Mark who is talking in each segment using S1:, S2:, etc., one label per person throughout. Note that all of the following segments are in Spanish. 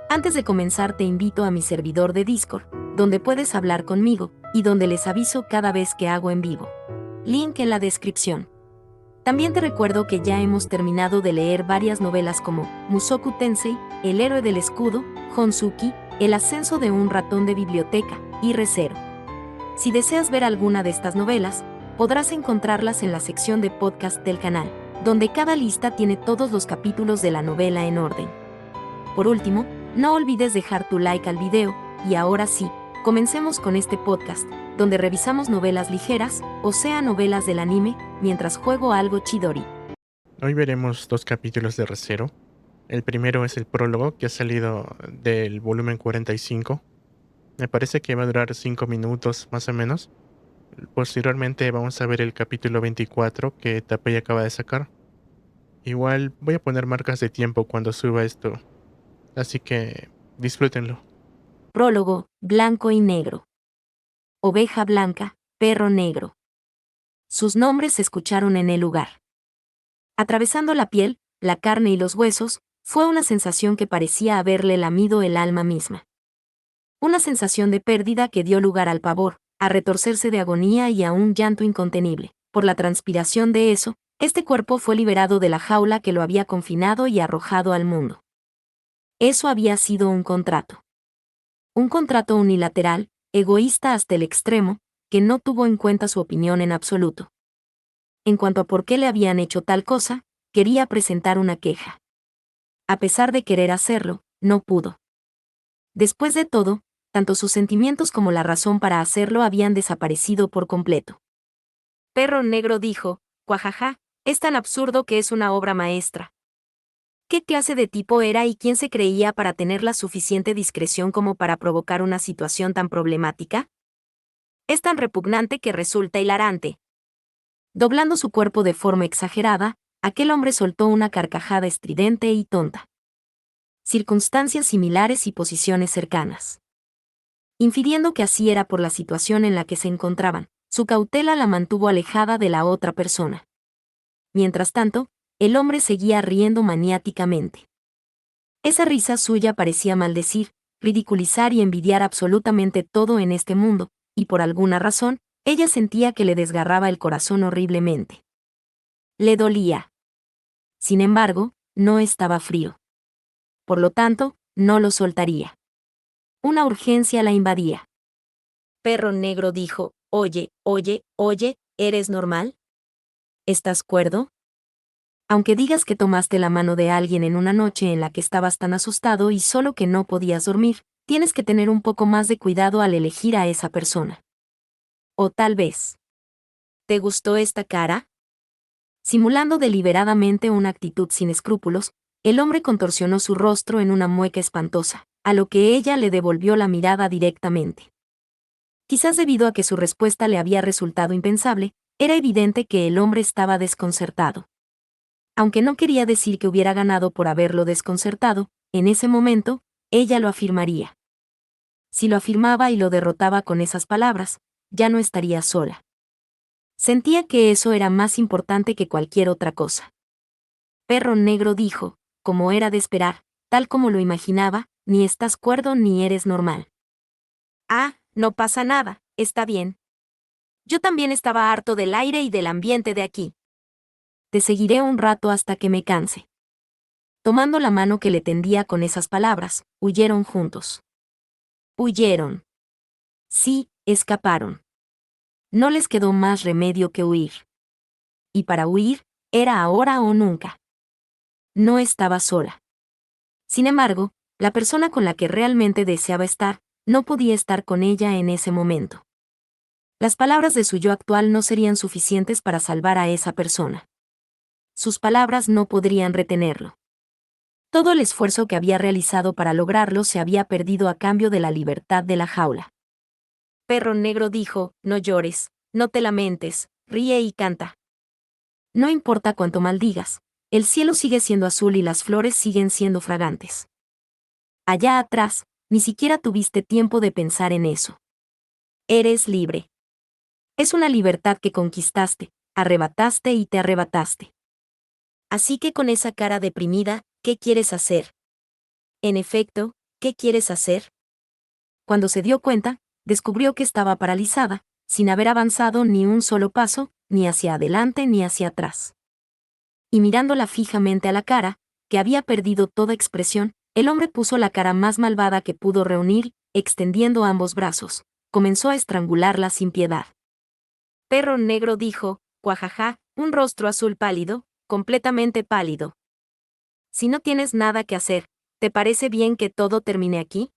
S1: Antes de comenzar te invito a mi servidor de Discord, donde puedes hablar conmigo, y donde les aviso cada vez que hago en vivo. Link en la descripción. También te recuerdo que ya hemos terminado de leer varias novelas como Mushoku Tensei, El héroe del escudo, Honsuki, El ascenso de un ratón de biblioteca, y Re:Zero. Si deseas ver alguna de estas novelas, podrás encontrarlas en la sección de podcast del canal, donde cada lista tiene todos los capítulos de la novela en orden. Por último, no olvides dejar tu like al video, y ahora sí, comencemos con este podcast, donde revisamos novelas ligeras, o sea novelas del anime, mientras juego algo Chidori.
S2: Hoy veremos 2 capítulos de Re:Zero. El primero es el prólogo, que ha salido del volumen 45. Me parece que va a durar 5 minutos más o menos. Posteriormente vamos a ver el capítulo 24 que Tapei acaba de sacar. Igual voy a poner marcas de tiempo cuando suba esto, así que disfrútenlo.
S1: Prólogo, blanco y negro. Oveja blanca, perro negro. Sus nombres se escucharon en el lugar. Atravesando la piel, la carne y los huesos, fue una sensación que parecía haberle lamido el alma misma. Una sensación de pérdida que dio lugar al pavor, a retorcerse de agonía y a un llanto incontenible. Por la transpiración de eso, este cuerpo fue liberado de la jaula que lo había confinado y arrojado al mundo. Eso había sido un contrato. Un contrato unilateral, egoísta hasta el extremo, que no tuvo en cuenta su opinión en absoluto. En cuanto a por qué le habían hecho tal cosa, quería presentar una queja. A pesar de querer hacerlo, no pudo. Después de todo, tanto sus sentimientos como la razón para hacerlo habían desaparecido por completo. Perro Negro dijo, cuajaja, es tan absurdo que es una obra maestra. ¿Qué clase de tipo era y quién se creía para tener la suficiente discreción como para provocar una situación tan problemática? Es tan repugnante que resulta hilarante. Doblando su cuerpo de forma exagerada, aquel hombre soltó una carcajada estridente y tonta. Circunstancias similares y posiciones cercanas. Infiriendo que así era por la situación en la que se encontraban, su cautela la mantuvo alejada de la otra persona. Mientras tanto, el hombre seguía riendo maniáticamente. Esa risa suya parecía maldecir, ridiculizar y envidiar absolutamente todo en este mundo, y por alguna razón, ella sentía que le desgarraba el corazón horriblemente. Le dolía. Sin embargo, no estaba frío. Por lo tanto, no lo soltaría. Una urgencia la invadía. Perro Negro dijo, oye, ¿eres normal? ¿Estás cuerdo? Aunque digas que tomaste la mano de alguien en una noche en la que estabas tan asustado y solo que no podías dormir, tienes que tener un poco más de cuidado al elegir a esa persona. O tal vez. ¿Te gustó esta cara? Simulando deliberadamente una actitud sin escrúpulos, el hombre contorsionó su rostro en una mueca espantosa, a lo que ella le devolvió la mirada directamente. Quizás debido a que su respuesta le había resultado impensable, era evidente que el hombre estaba desconcertado. Aunque no quería decir que hubiera ganado por haberlo desconcertado, en ese momento, ella lo afirmaría. Si lo afirmaba y lo derrotaba con esas palabras, ya no estaría sola. Sentía que eso era más importante que cualquier otra cosa. Perro Negro dijo, como era de esperar, tal como lo imaginaba, ni estás cuerdo ni eres normal. Ah, no pasa nada, está bien. Yo también estaba harto del aire y del ambiente de aquí. Te seguiré un rato hasta que me canse. Tomando la mano que le tendía con esas palabras, huyeron juntos. Huyeron. Sí, escaparon. No les quedó más remedio que huir. Y para huir, era ahora o nunca. No estaba sola. Sin embargo, la persona con la que realmente deseaba estar, no podía estar con ella en ese momento. Las palabras de su yo actual no serían suficientes para salvar a esa persona. Sus palabras no podrían retenerlo. Todo el esfuerzo que había realizado para lograrlo se había perdido a cambio de la libertad de la jaula. Perro Negro dijo, no llores, no te lamentes, ríe y canta. No importa cuánto maldigas, el cielo sigue siendo azul y las flores siguen siendo fragantes. Allá atrás, ni siquiera tuviste tiempo de pensar en eso. Eres libre. Es una libertad que conquistaste, arrebataste y te arrebataste. Así que con esa cara deprimida, ¿qué quieres hacer? En efecto, ¿qué quieres hacer? Cuando se dio cuenta, descubrió que estaba paralizada, sin haber avanzado ni un solo paso, ni hacia adelante ni hacia atrás. Y mirándola fijamente a la cara, que había perdido toda expresión, el hombre puso la cara más malvada que pudo reunir, extendiendo ambos brazos. Comenzó a estrangularla sin piedad. Perro Negro dijo, cuajaja, un rostro azul pálido, completamente pálido. Si no tienes nada que hacer, ¿te parece bien que todo termine aquí?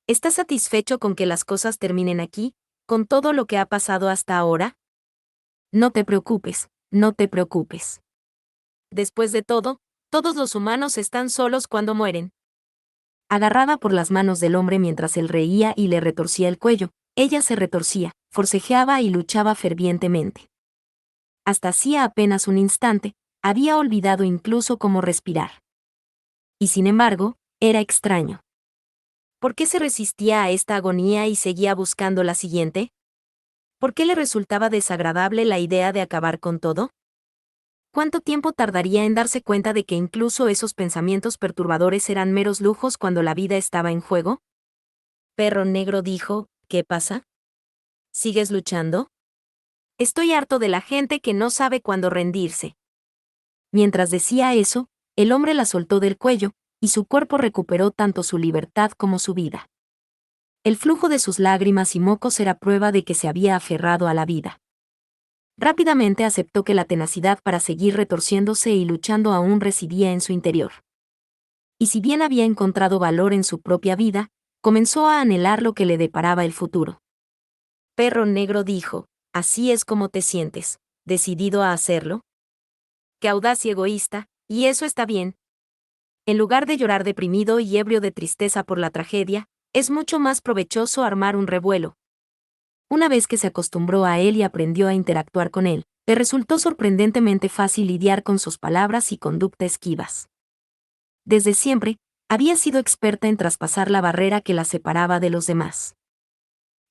S1: ¿Estás satisfecho con que las cosas terminen aquí, con todo lo que ha pasado hasta ahora? No te preocupes, no te preocupes. Después de todo, todos los humanos están solos cuando mueren. Agarrada por las manos del hombre mientras él reía y le retorcía el cuello, ella se retorcía, forcejeaba y luchaba fervientemente. Hasta hacía apenas un instante, había olvidado incluso cómo respirar. Y sin embargo, era extraño. ¿Por qué se resistía a esta agonía y seguía buscando la siguiente? ¿Por qué le resultaba desagradable la idea de acabar con todo? ¿Cuánto tiempo tardaría en darse cuenta de que incluso esos pensamientos perturbadores eran meros lujos cuando la vida estaba en juego? Perro Negro dijo, ¿qué pasa? ¿Sigues luchando? Estoy harto de la gente que no sabe cuándo rendirse. Mientras decía eso, el hombre la soltó del cuello, y su cuerpo recuperó tanto su libertad como su vida. El flujo de sus lágrimas y mocos era prueba de que se había aferrado a la vida. Rápidamente aceptó que la tenacidad para seguir retorciéndose y luchando aún residía en su interior. Y si bien había encontrado valor en su propia vida, comenzó a anhelar lo que le deparaba el futuro. Perro Negro dijo, ¿así es como te sientes, decidido a hacerlo? Qué audaz y egoísta, y eso está bien. En lugar de llorar deprimido y ebrio de tristeza por la tragedia, es mucho más provechoso armar un revuelo. Una vez que se acostumbró a él y aprendió a interactuar con él, le resultó sorprendentemente fácil lidiar con sus palabras y conducta esquivas. Desde siempre, había sido experta en traspasar la barrera que la separaba de los demás.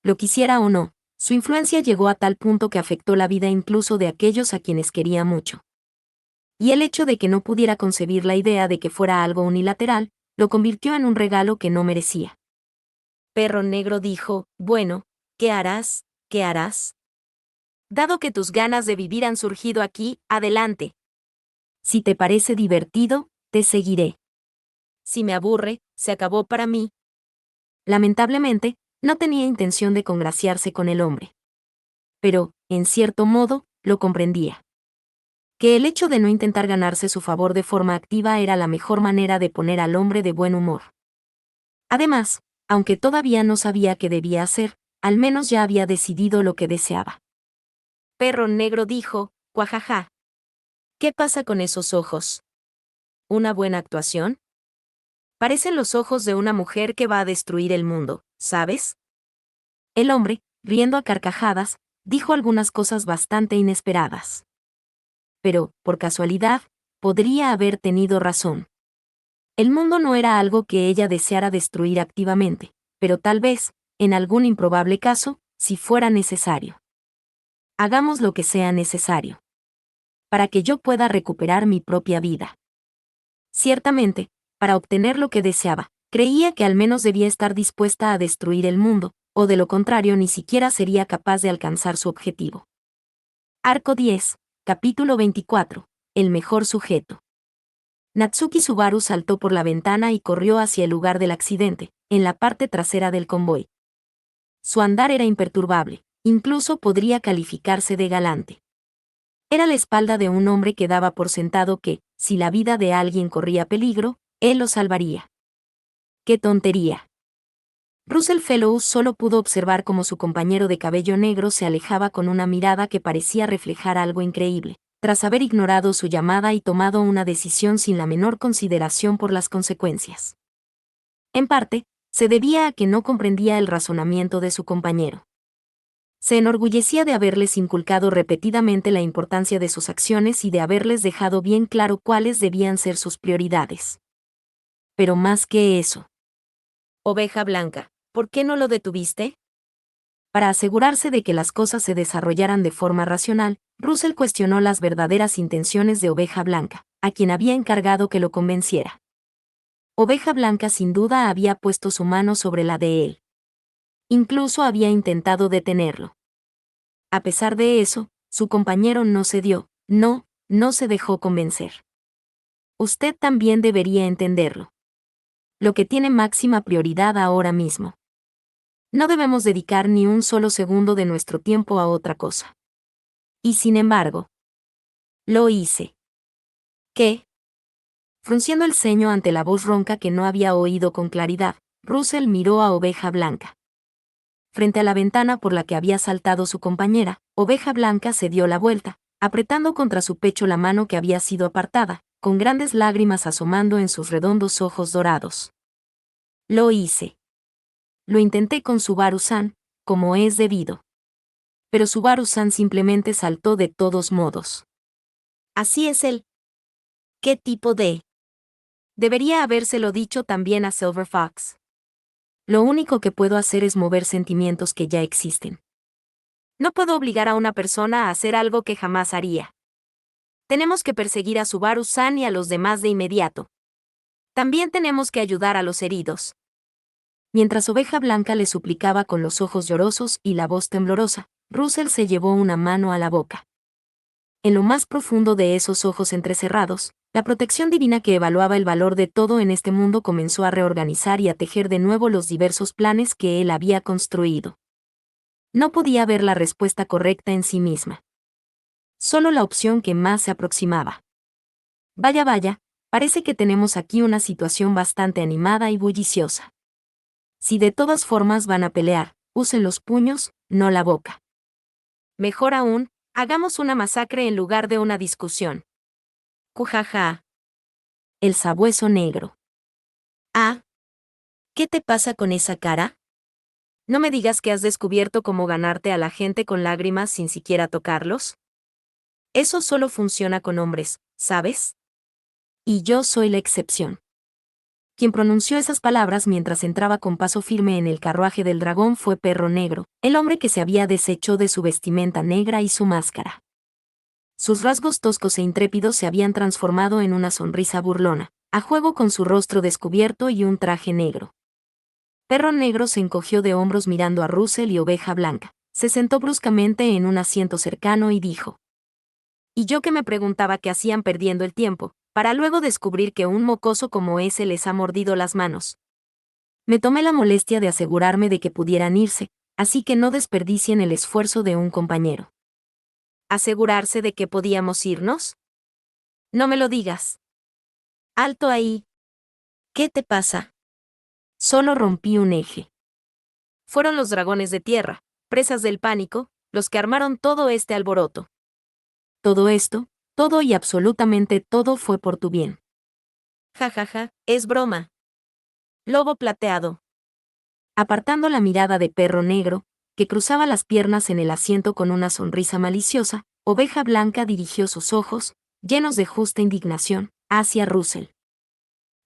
S1: Lo quisiera o no, su influencia llegó a tal punto que afectó la vida incluso de aquellos a quienes quería mucho. Y el hecho de que no pudiera concebir la idea de que fuera algo unilateral, lo convirtió en un regalo que no merecía. Perro Negro dijo, bueno, ¿qué harás? ¿Qué harás? Dado que tus ganas de vivir han surgido aquí, adelante. Si te parece divertido, te seguiré. Si me aburre, se acabó para mí. Lamentablemente, no tenía intención de congraciarse con el hombre. Pero, en cierto modo, lo comprendía. Que el hecho de no intentar ganarse su favor de forma activa era la mejor manera de poner al hombre de buen humor. Además, aunque todavía no sabía qué debía hacer, al menos ya había decidido lo que deseaba. Perro Negro dijo, cuajaja. ¿Qué pasa con esos ojos? ¿Una buena actuación? Parecen los ojos de una mujer que va a destruir el mundo, ¿sabes? El hombre, riendo a carcajadas, dijo algunas cosas bastante inesperadas. Pero, por casualidad, podría haber tenido razón. El mundo no era algo que ella deseara destruir activamente, pero tal vez, en algún improbable caso, si fuera necesario. Hagamos lo que sea necesario. Para que yo pueda recuperar mi propia vida. Ciertamente, para obtener lo que deseaba, creía que al menos debía estar dispuesta a destruir el mundo, o de lo contrario ni siquiera sería capaz de alcanzar su objetivo. Arco 10, capítulo 24, el mejor sujeto. Natsuki Subaru saltó por la ventana y corrió hacia el lugar del accidente, en la parte trasera del convoy. Su andar era imperturbable, incluso podría calificarse de galante. Era la espalda de un hombre que daba por sentado que, si la vida de alguien corría peligro, él lo salvaría. ¡Qué tontería! Russell Fellows solo pudo observar cómo su compañero de cabello negro se alejaba con una mirada que parecía reflejar algo increíble, tras haber ignorado su llamada y tomado una decisión sin la menor consideración por las consecuencias. En parte, se debía a que no comprendía el razonamiento de su compañero. Se enorgullecía de haberles inculcado repetidamente la importancia de sus acciones y de haberles dejado bien claro cuáles debían ser sus prioridades. Pero más que eso. Oveja Blanca, ¿por qué no lo detuviste? Para asegurarse de que las cosas se desarrollaran de forma racional, Russell cuestionó las verdaderas intenciones de Oveja Blanca, a quien había encargado que lo convenciera. Oveja Blanca sin duda había puesto su mano sobre la de él. Incluso había intentado detenerlo. A pesar de eso, su compañero no cedió, no se dejó convencer. Usted también debería entenderlo. Lo que tiene máxima prioridad ahora mismo. No debemos dedicar ni un solo segundo de nuestro tiempo a otra cosa. Y sin embargo, lo hice. ¿Qué? Frunciendo el ceño ante la voz ronca que no había oído con claridad, Russell miró a Oveja Blanca. Frente a la ventana por la que había saltado su compañera, Oveja Blanca se dio la vuelta, apretando contra su pecho la mano que había sido apartada, con grandes lágrimas asomando en sus redondos ojos dorados. Lo hice. Lo intenté con Subaru-san, como es debido. Pero Subaru-san simplemente saltó de todos modos. Así es él. ¿Qué tipo de? Debería habérselo dicho también a Silver Fox. Lo único que puedo hacer es mover sentimientos que ya existen. No puedo obligar a una persona a hacer algo que jamás haría. Tenemos que perseguir a Subaru-san y a los demás de inmediato. También tenemos que ayudar a los heridos. Mientras Oveja Blanca le suplicaba con los ojos llorosos y la voz temblorosa, Russell se llevó una mano a la boca. En lo más profundo de esos ojos entrecerrados, la protección divina que evaluaba el valor de todo en este mundo comenzó a reorganizar y a tejer de nuevo los diversos planes que él había construido. No podía ver la respuesta correcta en sí misma. Solo la opción que más se aproximaba. Vaya, parece que tenemos aquí una situación bastante animada y bulliciosa. Si de todas formas van a pelear, usen los puños, no la boca. Mejor aún, hagamos una masacre en lugar de una discusión. Cujaja. El sabueso negro. Ah. ¿Qué te pasa con esa cara? No me digas que has descubierto cómo ganarte a la gente con lágrimas sin siquiera tocarlos. Eso solo funciona con hombres, ¿sabes? Y yo soy la excepción. Quien pronunció esas palabras mientras entraba con paso firme en el carruaje del dragón fue Perro Negro, el hombre que se había deshecho de su vestimenta negra y su máscara. Sus rasgos toscos e intrépidos se habían transformado en una sonrisa burlona, a juego con su rostro descubierto y un traje negro. Perro Negro se encogió de hombros mirando a Russell y Oveja Blanca, se sentó bruscamente en un asiento cercano y dijo: Y yo que me preguntaba qué hacían perdiendo el tiempo, para luego descubrir que un mocoso como ese les ha mordido las manos. Me tomé la molestia de asegurarme de que pudieran irse, así que no desperdicien el esfuerzo de un compañero. ¿Asegurarse de que podíamos irnos? No me lo digas. Alto ahí. ¿Qué te pasa? Solo rompí un eje. Fueron los dragones de tierra, presas del pánico, los que armaron todo este alboroto. Todo esto, todo y absolutamente todo fue por tu bien. Es broma. Lobo plateado. Apartando la mirada de Perro Negro, que cruzaba las piernas en el asiento con una sonrisa maliciosa, Oveja Blanca dirigió sus ojos, llenos de justa indignación, hacia Russell.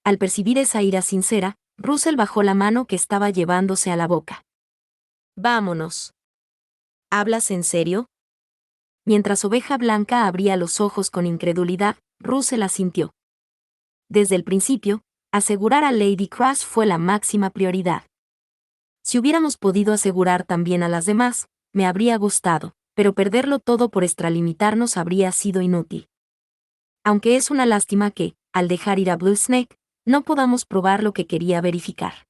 S1: Al percibir esa ira sincera, Russell bajó la mano que estaba llevándose a la boca. Vámonos. ¿Hablas en serio? Mientras Oveja Blanca abría los ojos con incredulidad, Russell asintió. Desde el principio, asegurar a Lady Crash fue la máxima prioridad. Si hubiéramos podido asegurar también a las demás, me habría gustado, pero perderlo todo por extralimitarnos habría sido inútil. Aunque es una lástima que, al dejar ir a Blue Snake, no podamos probar lo que quería verificar.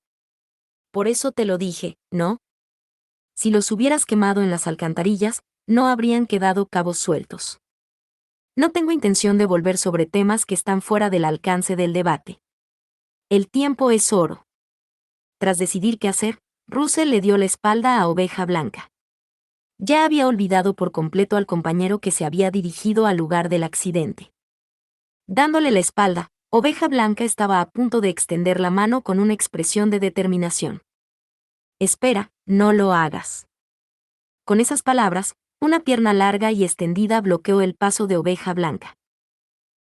S1: Por eso te lo dije, ¿no? Si los hubieras quemado en las alcantarillas, no habrían quedado cabos sueltos. No tengo intención de volver sobre temas que están fuera del alcance del debate. El tiempo es oro. Tras decidir qué hacer, Russell le dio la espalda a Oveja Blanca. Ya había olvidado por completo al compañero que se había dirigido al lugar del accidente. Dándole la espalda, Oveja Blanca estaba a punto de extender la mano con una expresión de determinación. Espera, no lo hagas. Con esas palabras, una pierna larga y extendida bloqueó el paso de Oveja Blanca.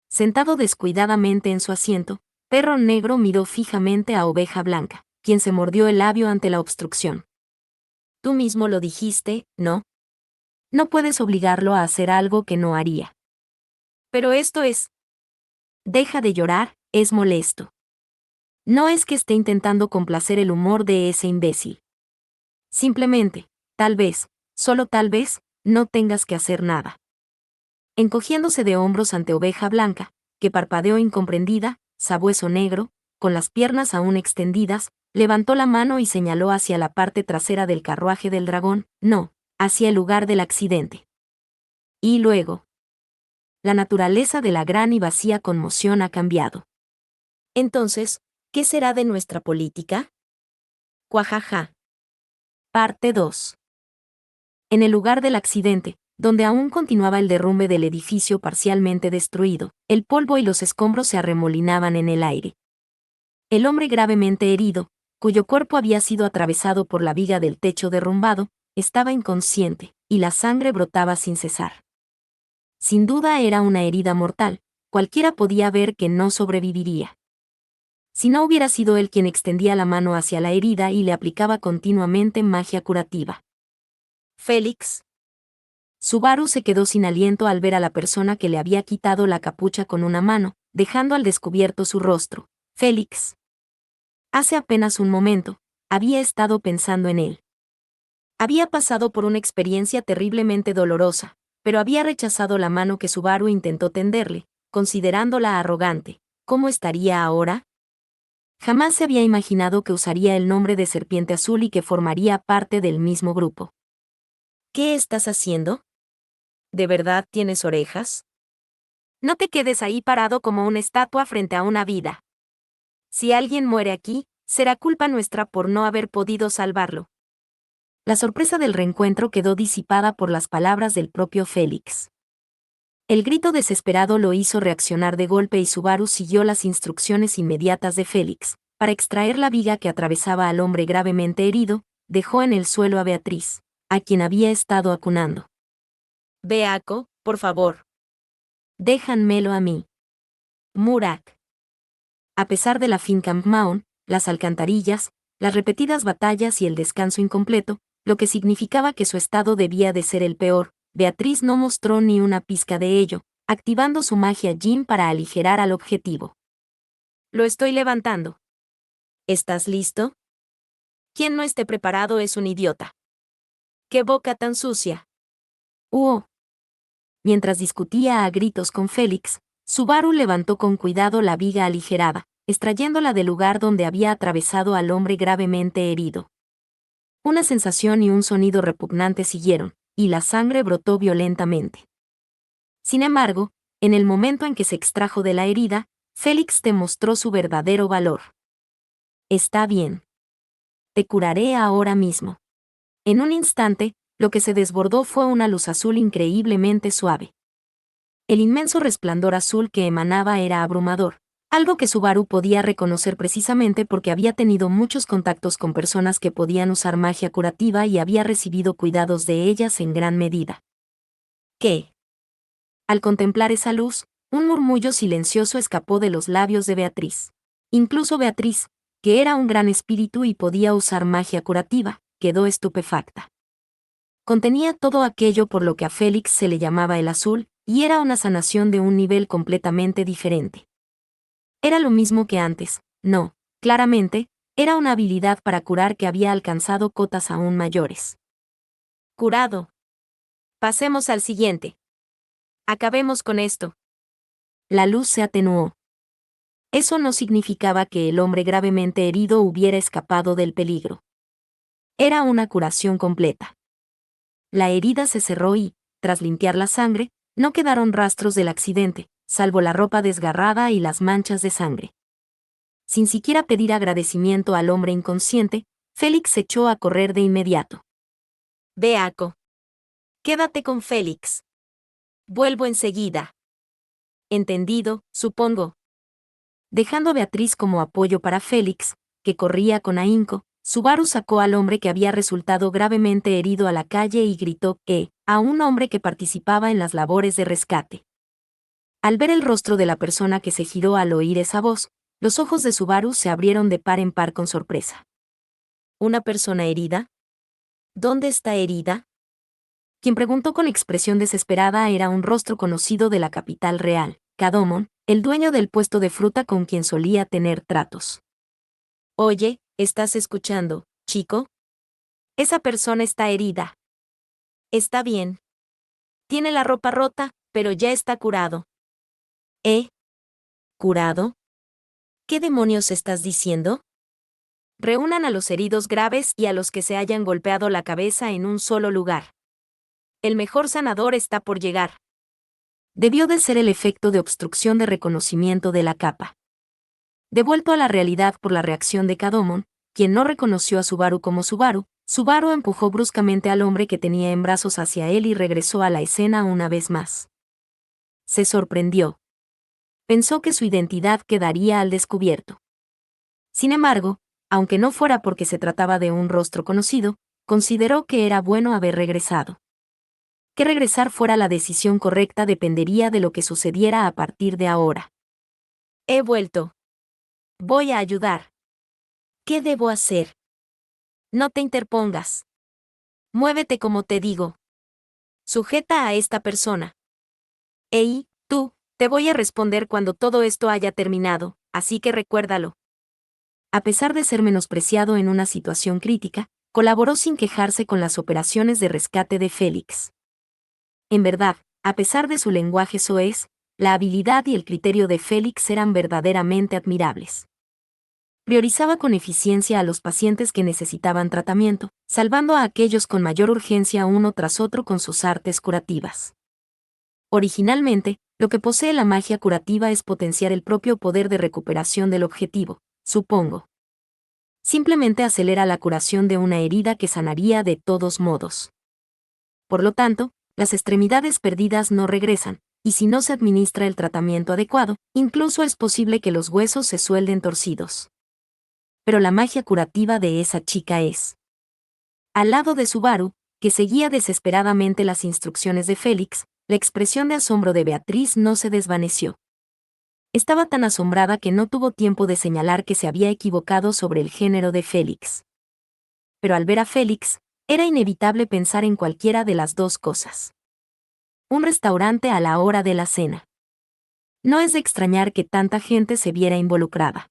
S1: Sentado descuidadamente en su asiento, Perro Negro miró fijamente a Oveja Blanca, quien se mordió el labio ante la obstrucción. Tú mismo lo dijiste, ¿no? No puedes obligarlo a hacer algo que no haría. Pero esto es... Deja de llorar, es molesto. No es que esté intentando complacer el humor de ese imbécil. Simplemente, tal vez, solo tal vez, no tengas que hacer nada. Encogiéndose de hombros ante Oveja Blanca, que parpadeó incomprendida, sabueso negro, con las piernas aún extendidas, levantó la mano y señaló hacia la parte trasera del carruaje del dragón, no, hacia el lugar del accidente. Y luego, la naturaleza de la gran y vacía conmoción ha cambiado. Entonces, ¿qué será de nuestra política? Cuajaja. Parte 2. En el lugar del accidente, donde aún continuaba el derrumbe del edificio parcialmente destruido, el polvo y los escombros se arremolinaban en el aire. El hombre gravemente herido, cuyo cuerpo había sido atravesado por la viga del techo derrumbado, estaba inconsciente, y la sangre brotaba sin cesar. Sin duda era una herida mortal, cualquiera podía ver que no sobreviviría. Si no hubiera sido él quien extendía la mano hacia la herida y le aplicaba continuamente magia curativa. Félix. Subaru se quedó sin aliento al ver a la persona que le había quitado la capucha con una mano, dejando al descubierto su rostro. Félix. Hace apenas un momento, había estado pensando en él. Había pasado por una experiencia terriblemente dolorosa, pero había rechazado la mano que Subaru intentó tenderle, considerándola arrogante. ¿Cómo estaría ahora? Jamás se había imaginado que usaría el nombre de Serpiente Azul y que formaría parte del mismo grupo. ¿Qué estás haciendo? ¿De verdad tienes orejas? No te quedes ahí parado como una estatua frente a una vida. Si alguien muere aquí, será culpa nuestra por no haber podido salvarlo. La sorpresa del reencuentro quedó disipada por las palabras del propio Félix. El grito desesperado lo hizo reaccionar de golpe y Subaru siguió las instrucciones inmediatas de Félix. Para extraer la viga que atravesaba al hombre gravemente herido, dejó en el suelo a Beatriz, a quien había estado acunando. Beaco, por favor. Déjanmelo a mí. Murak. A pesar de la finca Mount, las alcantarillas, las repetidas batallas y el descanso incompleto, lo que significaba que su estado debía de ser el peor, Beatriz no mostró ni una pizca de ello, activando su magia Jin para aligerar al objetivo. Lo estoy levantando. ¿Estás listo? Quien no esté preparado es un idiota. ¡Qué boca tan sucia! Mientras discutía a gritos con Félix, Subaru levantó con cuidado la viga aligerada, extrayéndola del lugar donde había atravesado al hombre gravemente herido. Una sensación y un sonido repugnante siguieron, y la sangre brotó violentamente. Sin embargo, en el momento en que se extrajo de la herida, Félix demostró su verdadero valor. Está bien. Te curaré ahora mismo. En un instante, lo que se desbordó fue una luz azul increíblemente suave. El inmenso resplandor azul que emanaba era abrumador, algo que Subaru podía reconocer precisamente porque había tenido muchos contactos con personas que podían usar magia curativa y había recibido cuidados de ellas en gran medida. ¿Qué? Al contemplar esa luz, un murmullo silencioso escapó de los labios de Beatriz. Incluso Beatriz, que era un gran espíritu y podía usar magia curativa, quedó estupefacta. Contenía todo aquello por lo que a Félix se le llamaba el azul, y era una sanación de un nivel completamente diferente. Era lo mismo que antes, no, claramente, era una habilidad para curar que había alcanzado cotas aún mayores. Curado. Pasemos al siguiente. Acabemos con esto. La luz se atenuó. Eso no significaba que el hombre gravemente herido hubiera escapado del peligro. Era una curación completa. La herida se cerró y, tras limpiar la sangre, no quedaron rastros del accidente, salvo la ropa desgarrada y las manchas de sangre. Sin siquiera pedir agradecimiento al hombre inconsciente, Félix se echó a correr de inmediato. Beaco. Quédate con Félix. Vuelvo enseguida. Entendido, supongo. Dejando a Beatriz como apoyo para Félix, que corría con ahínco, Subaru sacó al hombre que había resultado gravemente herido a la calle y gritó a un hombre que participaba en las labores de rescate. Al ver el rostro de la persona que se giró al oír esa voz, los ojos de Subaru se abrieron de par en par con sorpresa. ¿Una persona herida? ¿Dónde está herida? Quien preguntó con expresión desesperada era un rostro conocido de la capital real, Kadomon, el dueño del puesto de fruta con quien solía tener tratos. Oye, ¿estás escuchando, chico? Esa persona está herida. Está bien. Tiene la ropa rota, pero ya está curado. ¿Eh? ¿Curado? ¿Qué demonios estás diciendo? Reúnan a los heridos graves y a los que se hayan golpeado la cabeza en un solo lugar. El mejor sanador está por llegar. Debió de ser el efecto de obstrucción de reconocimiento de la capa. Devuelto a la realidad por la reacción de Kadomon, quien no reconoció a Subaru como Subaru, Subaru empujó bruscamente al hombre que tenía en brazos hacia él y regresó a la escena una vez más. Se sorprendió. Pensó que su identidad quedaría al descubierto. Sin embargo, aunque no fuera porque se trataba de un rostro conocido, consideró que era bueno haber regresado. Que regresar fuera la decisión correcta dependería de lo que sucediera a partir de ahora. He vuelto. Voy a ayudar. ¿Qué debo hacer? No te interpongas. Muévete como te digo. Sujeta a esta persona. Ey, tú, te voy a responder cuando todo esto haya terminado, así que recuérdalo. A pesar de ser menospreciado en una situación crítica, colaboró sin quejarse con las operaciones de rescate de Félix. En verdad, a pesar de su lenguaje soez, la habilidad y el criterio de Félix eran verdaderamente admirables. Priorizaba con eficiencia a los pacientes que necesitaban tratamiento, salvando a aquellos con mayor urgencia uno tras otro con sus artes curativas. Originalmente, lo que posee la magia curativa es potenciar el propio poder de recuperación del objetivo, supongo. Simplemente acelera la curación de una herida que sanaría de todos modos. Por lo tanto, las extremidades perdidas no regresan, y si no se administra el tratamiento adecuado, incluso es posible que los huesos se suelden torcidos. Pero la magia curativa de esa chica es. Al lado de Subaru, que seguía desesperadamente las instrucciones de Félix, la expresión de asombro de Beatriz no se desvaneció. Estaba tan asombrada que no tuvo tiempo de señalar que se había equivocado sobre el género de Félix. Pero al ver a Félix, era inevitable pensar en cualquiera de las dos cosas. Un restaurante a la hora de la cena. No es de extrañar que tanta gente se viera involucrada.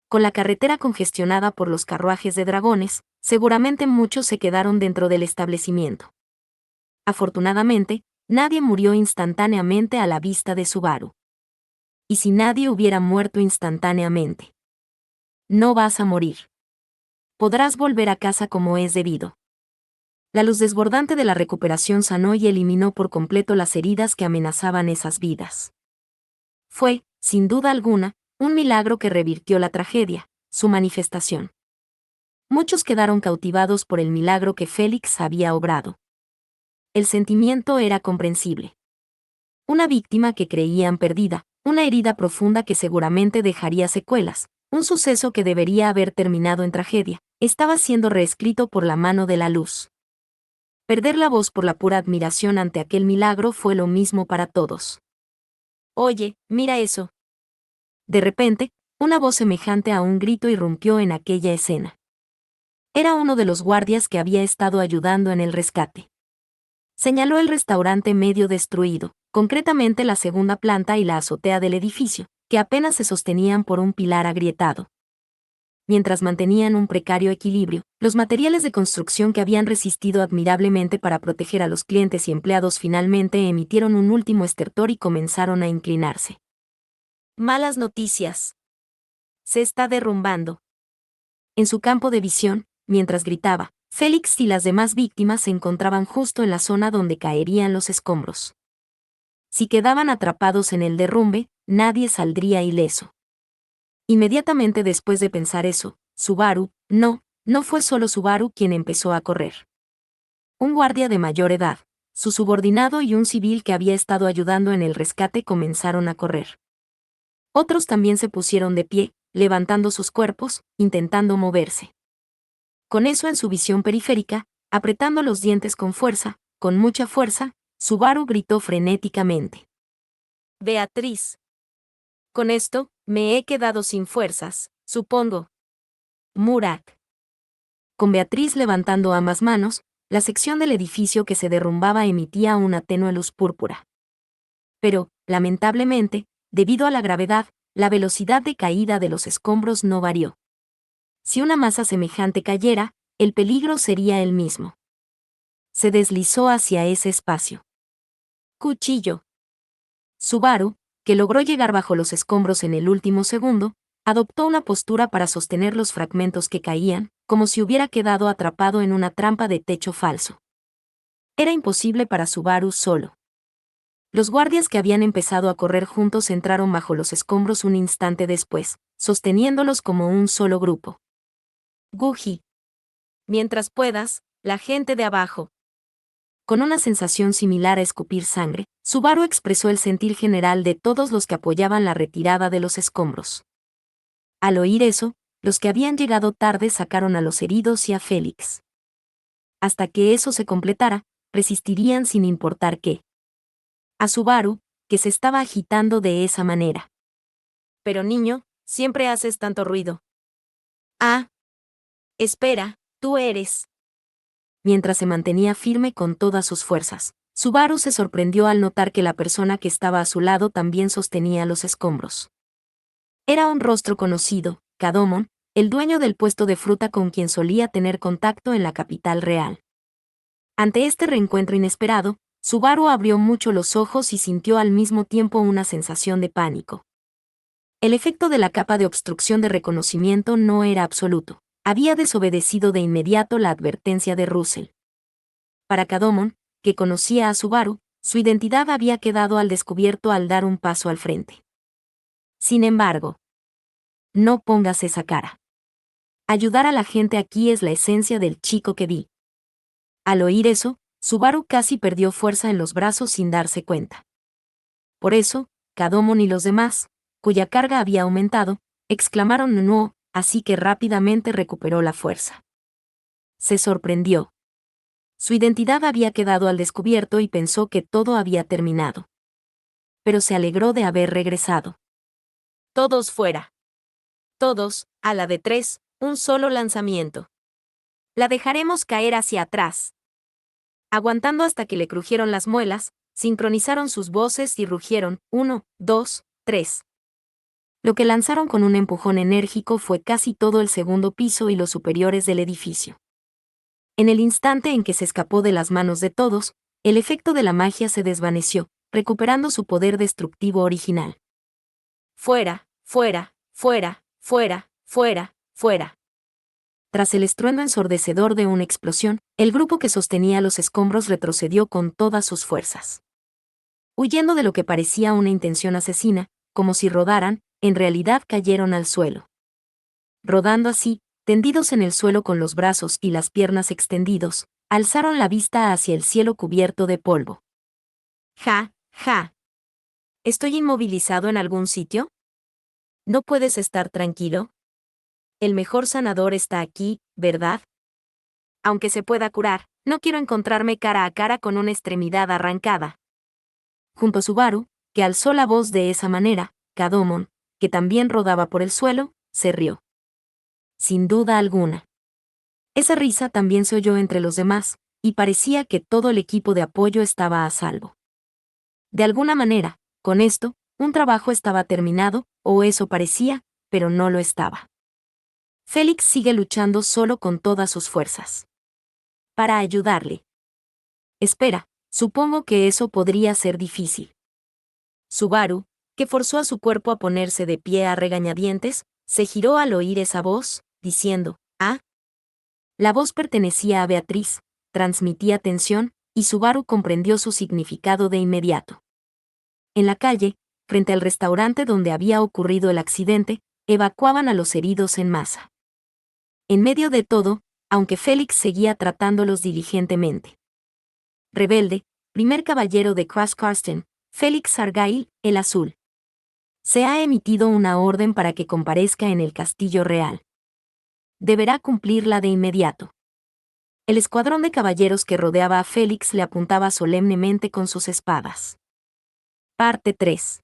S1: Con la carretera congestionada por los carruajes de dragones, seguramente muchos se quedaron dentro del establecimiento. Afortunadamente, nadie murió instantáneamente a la vista de Subaru. ¿Y si nadie hubiera muerto instantáneamente? No vas a morir. Podrás volver a casa como es debido. La luz desbordante de la recuperación sanó y eliminó por completo las heridas que amenazaban esas vidas. Fue, sin duda alguna, un milagro que revirtió la tragedia, su manifestación. Muchos quedaron cautivados por el milagro que Félix había obrado. El sentimiento era comprensible. Una víctima que creían perdida, una herida profunda que seguramente dejaría secuelas, un suceso que debería haber terminado en tragedia, estaba siendo reescrito por la mano de la luz. Perder la voz por la pura admiración ante aquel milagro fue lo mismo para todos. Oye, mira eso. De repente, una voz semejante a un grito irrumpió en aquella escena. Era uno de los guardias que había estado ayudando en el rescate. Señaló el restaurante medio destruido, concretamente la segunda planta y la azotea del edificio, que apenas se sostenían por un pilar agrietado. Mientras mantenían un precario equilibrio, los materiales de construcción que habían resistido admirablemente para proteger a los clientes y empleados finalmente emitieron un último estertor y comenzaron a inclinarse. Malas noticias. Se está derrumbando. En su campo de visión, mientras gritaba, Félix y las demás víctimas se encontraban justo en la zona donde caerían los escombros. Si quedaban atrapados en el derrumbe, nadie saldría ileso. Inmediatamente después de pensar eso, Subaru, no fue solo Subaru quien empezó a correr. Un guardia de mayor edad, su subordinado y un civil que había estado ayudando en el rescate comenzaron a correr. Otros también se pusieron de pie, levantando sus cuerpos, intentando moverse. Con eso en su visión periférica, apretando los dientes con mucha fuerza, Subaru gritó frenéticamente. Beatriz. Con esto, me he quedado sin fuerzas, supongo. Murak. Con Beatriz levantando ambas manos, la sección del edificio que se derrumbaba emitía una tenue luz púrpura. Pero, lamentablemente, debido a la gravedad, la velocidad de caída de los escombros no varió. Si una masa semejante cayera, el peligro sería el mismo. Se deslizó hacia ese espacio. Cuchillo. Subaru, que logró llegar bajo los escombros en el último segundo, adoptó una postura para sostener los fragmentos que caían, como si hubiera quedado atrapado en una trampa de techo falso. Era imposible para Subaru solo. Los guardias que habían empezado a correr juntos entraron bajo los escombros un instante después, sosteniéndolos como un solo grupo. Guji. Mientras puedas, la gente de abajo. Con una sensación similar a escupir sangre, Subaru expresó el sentir general de todos los que apoyaban la retirada de los escombros. Al oír eso, los que habían llegado tarde sacaron a los heridos y a Félix. Hasta que eso se completara, resistirían sin importar qué. A Subaru, que se estaba agitando de esa manera. Pero niño, siempre haces tanto ruido. Ah. Espera, tú eres. Mientras se mantenía firme con todas sus fuerzas, Subaru se sorprendió al notar que la persona que estaba a su lado también sostenía los escombros. Era un rostro conocido, Kadomon, el dueño del puesto de fruta con quien solía tener contacto en la capital real. Ante este reencuentro inesperado, Subaru abrió mucho los ojos y sintió al mismo tiempo una sensación de pánico. El efecto de la capa de obstrucción de reconocimiento no era absoluto. Había desobedecido de inmediato la advertencia de Russell. Para Kadomon, que conocía a Subaru, su identidad había quedado al descubierto al dar un paso al frente. Sin embargo, no pongas esa cara. Ayudar a la gente aquí es la esencia del chico que vi. Al oír eso, Subaru casi perdió fuerza en los brazos sin darse cuenta. Por eso, Kadomon y los demás, cuya carga había aumentado, exclamaron no, así que rápidamente recuperó la fuerza. Se sorprendió. Su identidad había quedado al descubierto y pensó que todo había terminado. Pero se alegró de haber regresado. Todos fuera. Todos, a la de 3, un solo lanzamiento. La dejaremos caer hacia atrás. Aguantando hasta que le crujieron las muelas, sincronizaron sus voces y rugieron 1, 2, 3. Lo que lanzaron con un empujón enérgico fue casi todo el segundo piso y los superiores del edificio. En el instante en que se escapó de las manos de todos, el efecto de la magia se desvaneció, recuperando su poder destructivo original. Fuera, fuera, fuera, fuera, fuera, fuera. Tras el estruendo ensordecedor de una explosión, el grupo que sostenía los escombros retrocedió con todas sus fuerzas. Huyendo de lo que parecía una intención asesina, como si rodaran, en realidad cayeron al suelo. Rodando así, tendidos en el suelo con los brazos y las piernas extendidos, alzaron la vista hacia el cielo cubierto de polvo. Ja, ja. ¿Estoy inmovilizado en algún sitio? ¿No puedes estar tranquilo? El mejor sanador está aquí, ¿verdad? Aunque se pueda curar, no quiero encontrarme cara a cara con una extremidad arrancada. Junto a Subaru, que alzó la voz de esa manera, Kadomon, que también rodaba por el suelo, se rió. Sin duda alguna. Esa risa también se oyó entre los demás, y parecía que todo el equipo de apoyo estaba a salvo. De alguna manera, con esto, un trabajo estaba terminado, o eso parecía, pero no lo estaba. Félix sigue luchando solo con todas sus fuerzas. Para ayudarle. Espera, supongo que eso podría ser difícil. Subaru, que forzó a su cuerpo a ponerse de pie a regañadientes, se giró al oír esa voz, diciendo, «¿Ah?» La voz pertenecía a Beatriz, transmitía tensión, y Subaru comprendió su significado de inmediato. En la calle, frente al restaurante donde había ocurrido el accidente, evacuaban a los heridos en masa. En medio de todo, aunque Félix seguía tratándolos diligentemente. Rebelde, primer caballero de Crash Karsten, Félix Argyle, el Azul. Se ha emitido una orden para que comparezca en el Castillo Real. Deberá cumplirla de inmediato. El escuadrón de caballeros que rodeaba a Félix le apuntaba solemnemente con sus espadas. Parte 3.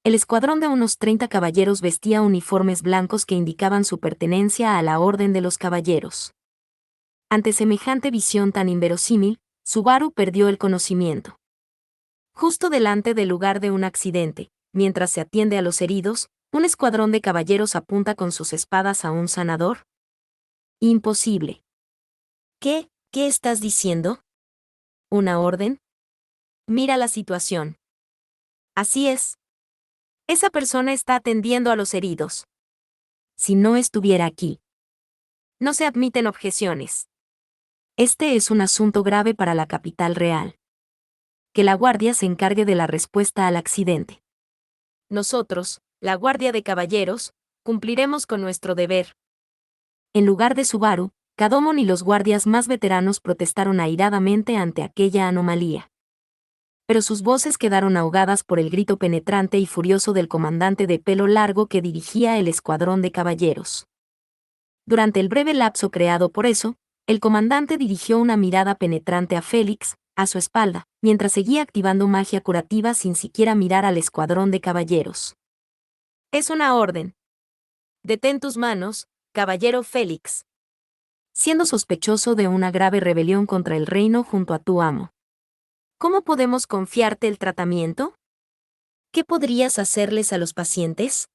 S1: El escuadrón de unos 30 caballeros vestía uniformes blancos que indicaban su pertenencia a la Orden de los Caballeros. Ante semejante visión tan inverosímil, Subaru perdió el conocimiento. Justo delante del lugar de un accidente, mientras se atiende a los heridos, ¿Un escuadrón de caballeros apunta con sus espadas a un sanador? Imposible. ¿Qué estás diciendo? ¿Una orden? Mira la situación. Así es. Esa persona está atendiendo a los heridos. Si no estuviera aquí. No se admiten objeciones. Este es un asunto grave para la capital real. Que la guardia se encargue de la respuesta al accidente. Nosotros, la guardia de caballeros, cumpliremos con nuestro deber. En lugar de Subaru, Kadomon y los guardias más veteranos protestaron airadamente ante aquella anomalía. Pero sus voces quedaron ahogadas por el grito penetrante y furioso del comandante de pelo largo que dirigía el escuadrón de caballeros. Durante el breve lapso creado por eso, el comandante dirigió una mirada penetrante a Félix, a su espalda, mientras seguía activando magia curativa sin siquiera mirar al escuadrón de caballeros. Es una orden. Detén tus manos, caballero Félix. Siendo sospechoso de una grave rebelión contra el reino junto a tu amo. ¿Cómo podemos confiarte el tratamiento? ¿Qué podrías hacerles a los pacientes?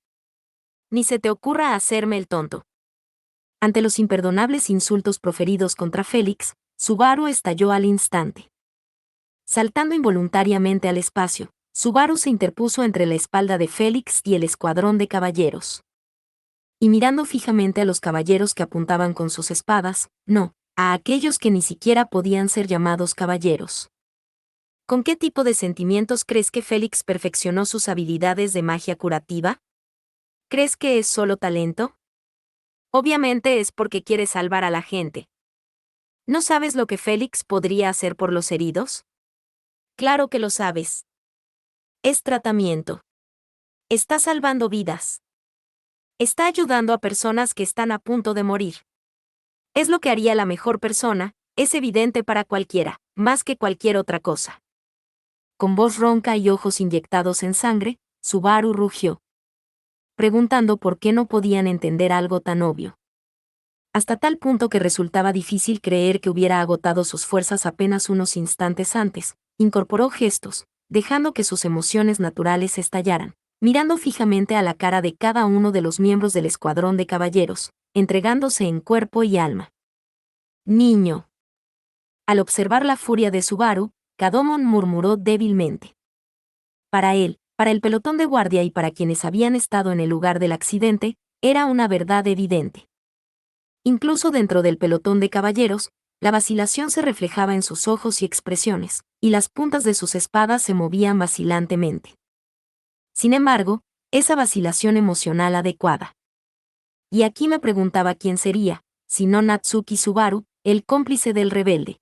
S1: Ni se te ocurra hacerme el tonto. Ante los imperdonables insultos proferidos contra Félix, Subaru estalló al instante. Saltando involuntariamente al espacio, Subaru se interpuso entre la espalda de Félix y el escuadrón de caballeros. Y mirando fijamente a los caballeros que apuntaban con sus espadas, no, a aquellos que ni siquiera podían ser llamados caballeros. ¿Con qué tipo de sentimientos crees que Félix perfeccionó sus habilidades de magia curativa? ¿Crees que es solo talento? Obviamente es porque quiere salvar a la gente. ¿No sabes lo que Félix podría hacer por los heridos? Claro que lo sabes. Es tratamiento. Está salvando vidas. Está ayudando a personas que están a punto de morir. Es lo que haría la mejor persona, es evidente para cualquiera, más que cualquier otra cosa. Con voz ronca y ojos inyectados en sangre, Subaru rugió, preguntando por qué no podían entender algo tan obvio. Hasta tal punto que resultaba difícil creer que hubiera agotado sus fuerzas apenas unos instantes antes, incorporó gestos, dejando que sus emociones naturales estallaran, mirando fijamente a la cara de cada uno de los miembros del escuadrón de caballeros, entregándose en cuerpo y alma. Niño. Al observar la furia de Subaru, Kadomon murmuró débilmente. Para él, para el pelotón de guardia y para quienes habían estado en el lugar del accidente, era una verdad evidente. Incluso dentro del pelotón de caballeros, la vacilación se reflejaba en sus ojos y expresiones, y las puntas de sus espadas se movían vacilantemente. Sin embargo, esa vacilación emocional adecuada. Y aquí me preguntaba quién sería, si no Natsuki Subaru, el cómplice del rebelde.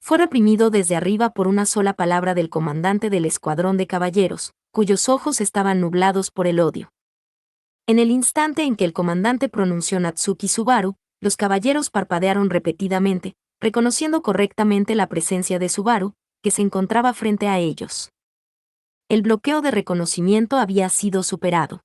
S1: Fue reprimido desde arriba por una sola palabra del comandante del escuadrón de caballeros, cuyos ojos estaban nublados por el odio. En el instante en que el comandante pronunció Natsuki Subaru, los caballeros parpadearon repetidamente, reconociendo correctamente la presencia de Subaru, que se encontraba frente a ellos. El bloqueo de reconocimiento había sido superado.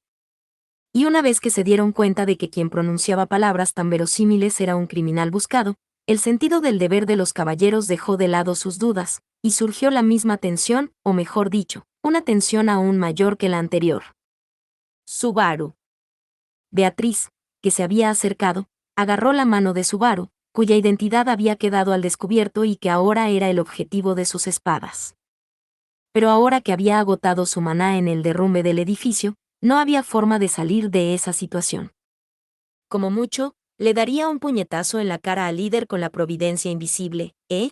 S1: Y una vez que se dieron cuenta de que quien pronunciaba palabras tan verosímiles era un criminal buscado, el sentido del deber de los caballeros dejó de lado sus dudas, y surgió la misma tensión, o mejor dicho, una tensión aún mayor que la anterior. Subaru. Beatriz, que se había acercado, agarró la mano de Subaru, cuya identidad había quedado al descubierto y que ahora era el objetivo de sus espadas. Pero ahora que había agotado su maná en el derrumbe del edificio, no había forma de salir de esa situación. Como mucho, le daría un puñetazo en la cara al líder con la providencia invisible, ¿eh?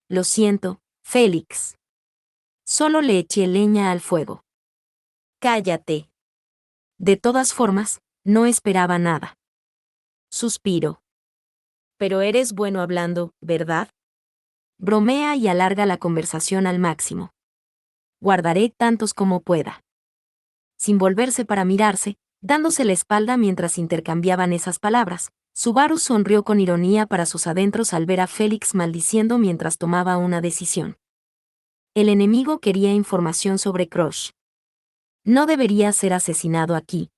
S1: Lo siento, Félix. Solo le eché leña al fuego. Cállate. De todas formas, no esperaba nada. Suspiro. Pero eres bueno hablando, ¿verdad? Bromea y alarga la conversación al máximo. Guardaré tantos como pueda. Sin volverse para mirarse, dándose la espalda mientras intercambiaban esas palabras, Subaru sonrió con ironía para sus adentros al ver a Félix maldiciendo mientras tomaba una decisión. El enemigo quería información sobre Crush. No debería ser asesinado aquí.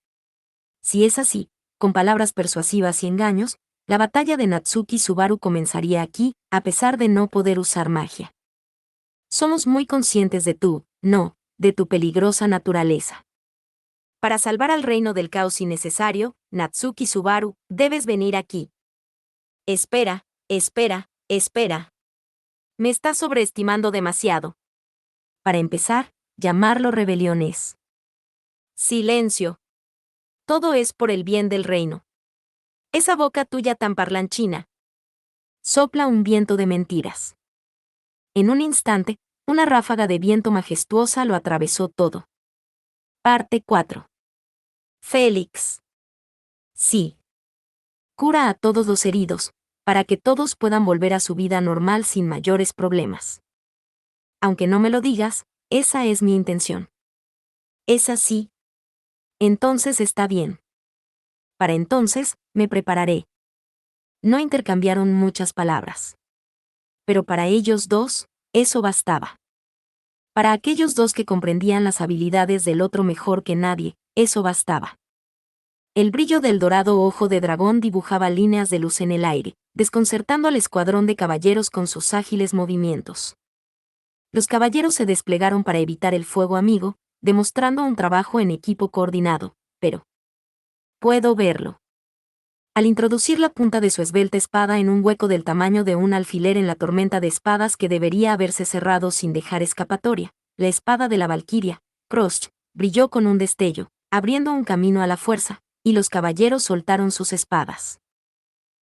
S1: Si es así, con palabras persuasivas y engaños, la batalla de Natsuki Subaru comenzaría aquí, a pesar de no poder usar magia. Somos muy conscientes de tu peligrosa naturaleza. Para salvar al reino del caos innecesario, Natsuki Subaru, debes venir aquí. Espera, espera, espera. Me estás sobreestimando demasiado. Para empezar, llamarlo rebelión es. Silencio. Todo es por el bien del reino. Esa boca tuya tan parlanchina. Sopla un viento de mentiras. En un instante, una ráfaga de viento majestuosa lo atravesó todo. Parte 4. Félix. Sí. Cura a todos los heridos, para que todos puedan volver a su vida normal sin mayores problemas. Aunque no me lo digas, esa es mi intención. ¿Es así? Entonces está bien. Para entonces, me prepararé. No intercambiaron muchas palabras. Pero para ellos dos, eso bastaba. Para aquellos dos que comprendían las habilidades del otro mejor que nadie, eso bastaba. El brillo del dorado ojo de dragón dibujaba líneas de luz en el aire, desconcertando al escuadrón de caballeros con sus ágiles movimientos. Los caballeros se desplegaron para evitar el fuego amigo, demostrando un trabajo en equipo coordinado, pero... puedo verlo. Al introducir la punta de su esbelta espada en un hueco del tamaño de un alfiler en la tormenta de espadas que debería haberse cerrado sin dejar escapatoria, la espada de la valquiria, Krosh, brilló con un destello, abriendo un camino a la fuerza, y los caballeros soltaron sus espadas.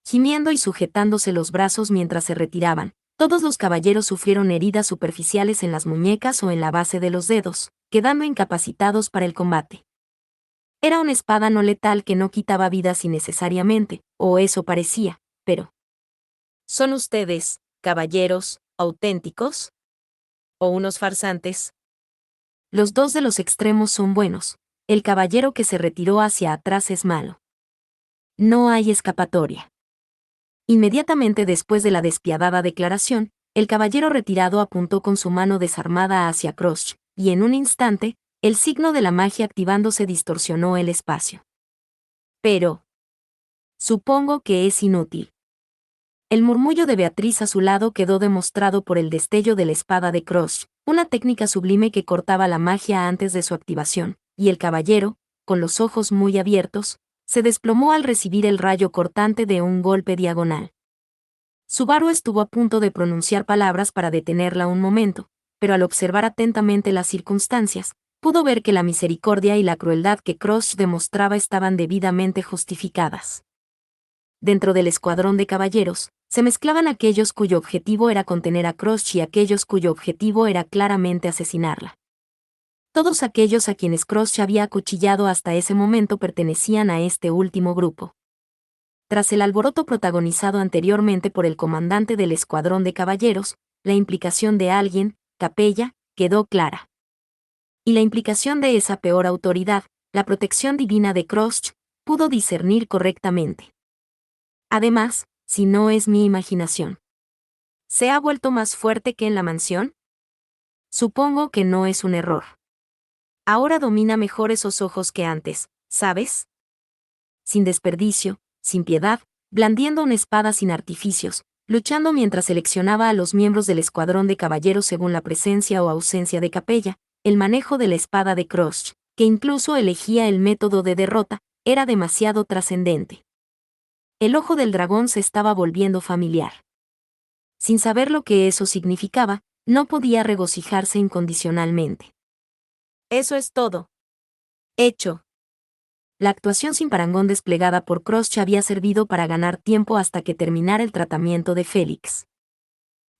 S1: Gimiendo y sujetándose los brazos mientras se retiraban, todos los caballeros sufrieron heridas superficiales en las muñecas o en la base de los dedos, quedando incapacitados para el combate. Era una espada no letal que no quitaba vidas innecesariamente, o eso parecía, pero... ¿Son ustedes, caballeros, auténticos? ¿O unos farsantes? Los dos de los extremos son buenos. El caballero que se retiró hacia atrás es malo. No hay escapatoria. Inmediatamente después de la despiadada declaración, el caballero retirado apuntó con su mano desarmada hacia Krosh, y en un instante, el signo de la magia activándose distorsionó el espacio. Pero... supongo que es inútil. El murmullo de Beatriz a su lado quedó demostrado por el destello de la espada de Krosh, una técnica sublime que cortaba la magia antes de su activación, y el caballero, con los ojos muy abiertos, se desplomó al recibir el rayo cortante de un golpe diagonal. Subaru estuvo a punto de pronunciar palabras para detenerla un momento, pero al observar atentamente las circunstancias, pudo ver que la misericordia y la crueldad que Krosh demostraba estaban debidamente justificadas. Dentro del escuadrón de caballeros, se mezclaban aquellos cuyo objetivo era contener a Krosh y aquellos cuyo objetivo era claramente asesinarla. Todos aquellos a quienes Krosh había acuchillado hasta ese momento pertenecían a este último grupo. Tras el alboroto protagonizado anteriormente por el comandante del escuadrón de caballeros, la implicación de alguien, Capella, quedó clara. Y la implicación de esa peor autoridad, la protección divina de Krosh, pudo discernir correctamente. Además, si no es mi imaginación, ¿se ha vuelto más fuerte que en la mansión? Supongo que no es un error. Ahora domina mejor esos ojos que antes, ¿sabes? Sin desperdicio, sin piedad, blandiendo una espada sin artificios, luchando mientras seleccionaba a los miembros del escuadrón de caballeros según la presencia o ausencia de Capella, el manejo de la espada de Krosh, que incluso elegía el método de derrota, era demasiado trascendente. El ojo del dragón se estaba volviendo familiar. Sin saber lo que eso significaba, no podía regocijarse incondicionalmente. Eso es todo. Hecho. La actuación sin parangón desplegada por Krosh había servido para ganar tiempo hasta que terminara el tratamiento de Félix.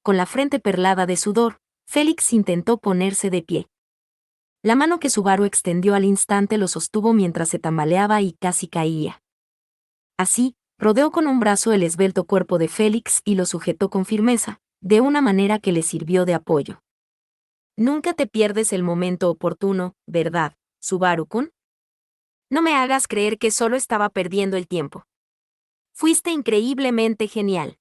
S1: Con la frente perlada de sudor, Félix intentó ponerse de pie. La mano que Subaru extendió al instante lo sostuvo mientras se tambaleaba y casi caía. Así, rodeó con un brazo el esbelto cuerpo de Félix y lo sujetó con firmeza, de una manera que le sirvió de apoyo. Nunca te pierdes el momento oportuno, ¿verdad, Subaru-kun? No me hagas creer que solo estaba perdiendo el tiempo. Fuiste increíblemente genial.